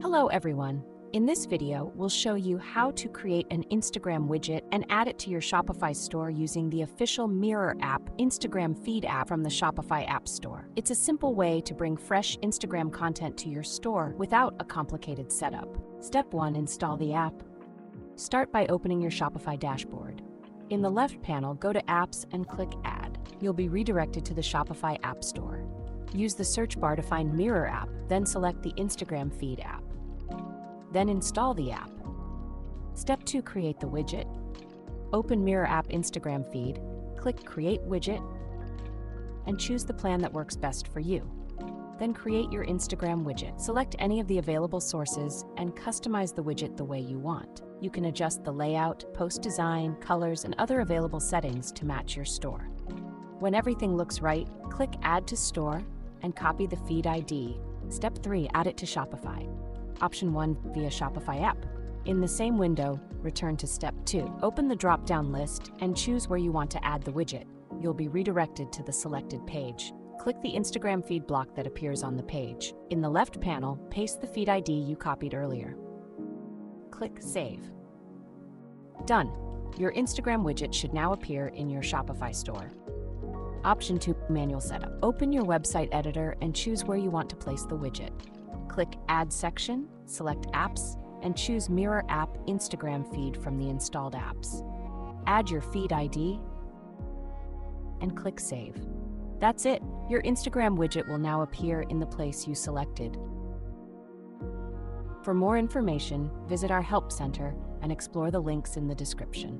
Hello everyone. In this video, we'll show you how to create an Instagram widget and add it to your Shopify store using the official Mirror app Instagram feed app from the Shopify App Store. It's a simple way to bring fresh Instagram content to your store without a complicated setup. Step 1. Install the app. Start by opening your Shopify dashboard. In the left panel, go to Apps and click Add. You'll be redirected to the Shopify App Store. Use the search bar to find Mirror app, then select the Instagram feed app. Then install the app. Step 2. Create the widget. Open Mirror app Instagram feed, click Create Widget, and choose the plan that works best for you. Then create your Instagram widget. Select any of the available sources and customize the widget the way you want. You can adjust the layout, post design, colors, and other available settings to match your store. When everything looks right, click Add to Store and copy the feed ID. Step 3. Add it to Shopify. Option 1. Via Shopify app. In the same window, return to Step 2. Open the drop-down list and choose where you want to add the widget. You'll be redirected to the selected page. Click the Instagram feed block that appears on the page. In the left panel, paste the feed ID you copied earlier. Click Save. Done. Your Instagram widget should now appear in your Shopify store. Option 2. Manual setup. Open your website editor and choose where you want to place the widget. Click Add section, select Apps, and choose Mirror app Instagram feed from the installed apps. Add your feed ID and click Save. That's it. Your Instagram widget will now appear in the place you selected. For more information, visit our Help Center and explore the links in the description.